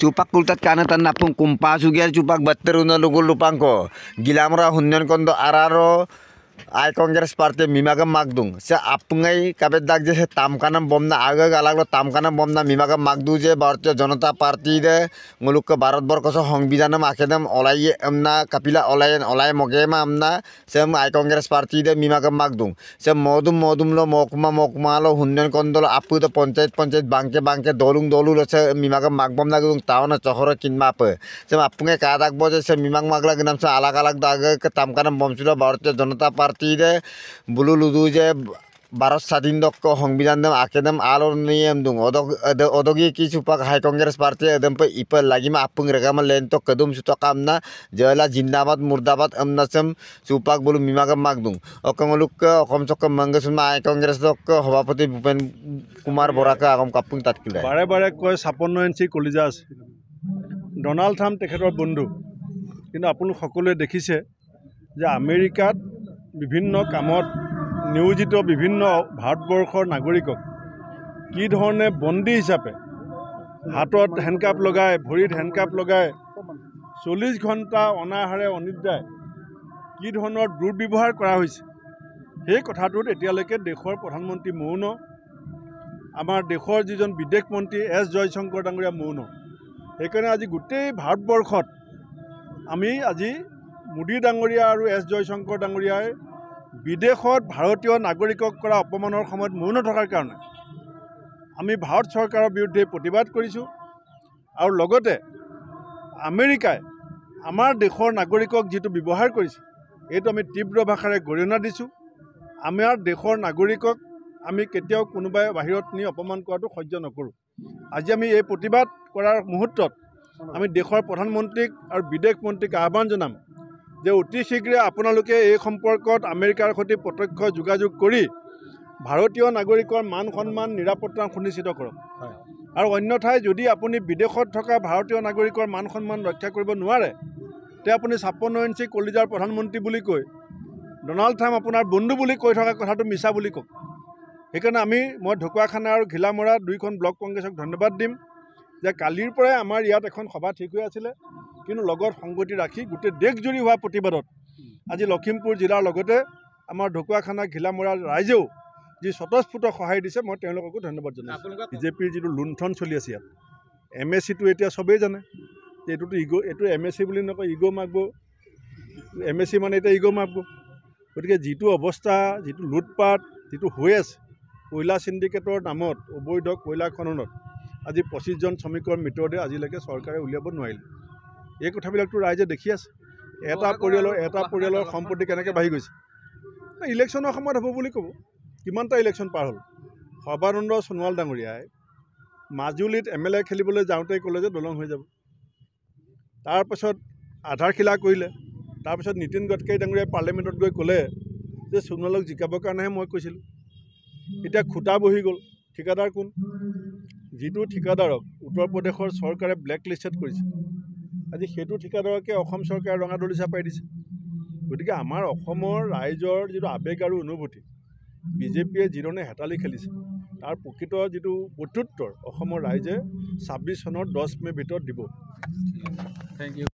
Cupak kultat kanatan napung kumpa sugiar cupak batteruna lugul lupangko gilamra hunyon kondo araro ai Congress Party mimaga magdung se apungai kabet dag je tamkanam bomna aga galaglo tamkanam bomna mimaga magdu je Bharatiya Janata Party de nguluk ke Bharat Borkoso hongbijanam akedam olai amna kapila olai mogema amna sem ai Congress Party de mimaga magdung se modum lo mokuma lo hunyon kondolo apu de panchayat bangke dolung se mimaga magbom nagdung tauna chahora kinma pe se apungai kadak boje se mimang magla gnam se alag dag ke tamkanam bomsilo Bharatiya Janata Party bulu ludu je Bharat Sadin dok hongbijan dem akedam alor niyam dung odogi ki chupak Hai Congress Party edem pe ipel lagi ma apung regama lento kedum sutokamna jela jindabad murdabad amnasem chupak bulu mimaga magdung okangoluk okom chok mangasuma Hai Congress dok Sabhapati Bhupen Kumar Boraka agam kapung tatkila bare কয় 56 inch কলিজা আছে Donald Trump তেখেতৰ বন্ধু কিন্তু আপোনালোক সকলোৱে দেখিছে যে আমেৰিকাত বিভিন্ন কামত নিয়োজিত বিভিন্ন ভাৰতবৰ্ষৰ নাগৰিকক কি ধৰণে বন্দী হিচাপে হাতত হেণ্ডকাপ লগাই ভৰিত হেণ্ডকাপ লগাই 40 ঘণ্টা অনাহাৰে অনিদ্ৰায় কি ধৰণৰ দুৰ্ব্যৱহাৰ কৰা হৈছে সেই কথাটোত এতিয়ালৈকে দেশৰ প্ৰধানমন্ত্ৰী মৌন আমাৰ দেশৰ যিজন বিদেশ মন্ত্ৰী এছ জয়শংকৰ ডাঙৰীয়া মৌন সেইকাৰণে আজি গোটেই ভাৰতবৰ্ষত আমি আজি মোদী ডাঙৰীয়া আৰু এছ জয়শংকৰ ডাঙৰীয়াই বিদেশত ভাৰতীয় নাগৰিকক কৰা অপমানৰ সময়ত মৌন থকাৰ কাৰণে আমি ভাৰত চৰকাৰৰ বিৰুদ্ধে প্ৰতিবাদ কৰিছোঁ আৰু লগতে আমেৰিকাই আমাৰ দেশৰ নাগৰিকক যিটো ব্যৱহাৰ কৰিছে এইটো আমি তীব্ৰ ভাষাৰে গৰিহণা দিছোঁ আমাৰ দেশৰ নাগৰিকক আমি কেতিয়াও কোনোবাই বাহিৰত নি অপমান কৰাটো সহ্য নকৰোঁ আজি আমি এই প্ৰতিবাদ কৰাৰ মুহূৰ্তত আমি দেশৰ প্ৰধানমন্ত্ৰীক আৰু বিদেশ মন্ত্ৰীক আহ্বান জনাম যে অতি শীঘ্ৰে আপোনালোকে এই সম্পৰ্কত আমেৰিকাৰ সৈতে প্ৰত্যক্ষ যোগাযোগ কৰি ভাৰতীয় নাগৰিকৰ মান সন্মান নিৰাপত্তা সুনিশ্চিত কৰক আৰু অন্যথাই যদি আপুনি বিদেশত থকা ভাৰতীয় নাগৰিকৰ মান সন্মান ৰক্ষা কৰিব নোৱাৰে তে আপুনি 56 ইঞ্চি কলিজাৰ প্ৰধানমন্ত্ৰী বুলি কৈ ডনাল্ড ট্ৰাম্প আপোনাৰ বন্ধু বুলি কৈ থকা কথাটো মিছা বুলি কওক সেইকাৰণে মই ঢকুৱাখানা আৰু ঘিলামৰা দুইখন ব্লক কংগ্ৰেছক ধন্যবাদ দিম যে কালিৰ পৰাই আমাৰ ইয়াত এখন সভা ঠিক হৈ আছিলে কিন্তু লগত সংগতি ৰাখি গোটেই দেশজুৰি হোৱা প্ৰতিবাদত আজি লখিমপুৰ জিলাৰ লগতে আমাৰ ঢকুৱাখানা ঘিলামৰাৰ ৰাইজেও যি স্বতঃস্ফূৰ্ত সহায় দিছে মই তেওঁলোককো ধন্যবাদ জনাইছোঁ বিজেপিৰ যিটো লুণ্ঠন চলি আছে ইয়াত MSCটো এতিয়া চবেই জানে যে এইটো MSC বুলি নকয় ইগ' মাগব MSC মানে এতিয়া ইগ' মাগব গতিকে যিটো অৱস্থা যিটো লুটপাট যিটো হৈ আছে কয়লা চিণ্ডিকেটৰ নামত অবৈধ কয়লা খননত আজি 25জন শ্ৰমিকৰ মৃতদেহ আজিলৈকে চৰকাৰে উলিয়াব নোৱাৰিলে এই কথাবিলাকতো ৰাইজে দেখি আছে এটা পৰিয়ালৰ সম্পত্তি কেনেকৈ বাঢ়ি গৈছে ইলেকশ্যনৰ সময়ত হ'ব বুলি ক'ব কিমানটা ইলেকশ্যন পাৰ হ'ল সৰ্বানন্দ সোণোৱাল ডাঙৰীয়াই মাজুলীত MLA খেলিবলৈ যাওঁতে ক'লে যে দলং হৈ যাব তাৰপাছত আধাৰশিলা কৰিলে তাৰপিছত নীতিন গডকাৰী ডাঙৰীয়াই পাৰ্লিমেণ্টত গৈ ক'লে যে সোণোৱালক জিকাবৰ কাৰণেহে মই কৈছিলোঁ এতিয়া খুটা বহি গ'ল ঠিকাদাৰ কোন যিটো ঠিকাদাৰক উত্তৰ প্ৰদেশৰ চৰকাৰে ব্লেক লিষ্টেড কৰিছে আজি সেইটো ঠিকাদাৰকে অসম চৰকাৰে ৰঙা দলিচা পাই দিছে গতিকে আমাৰ অসমৰ ৰাইজৰ যিটো আৱেগ আৰু অনুভূতি বিজেপিয়ে যিধৰণে হেতালি খেলিছে তাৰ প্ৰকৃত যিটো প্ৰত্যুত্তৰ অসমৰ ৰাইজে 26 চনৰ 10 মে' ভিতৰত দিব। Thank U.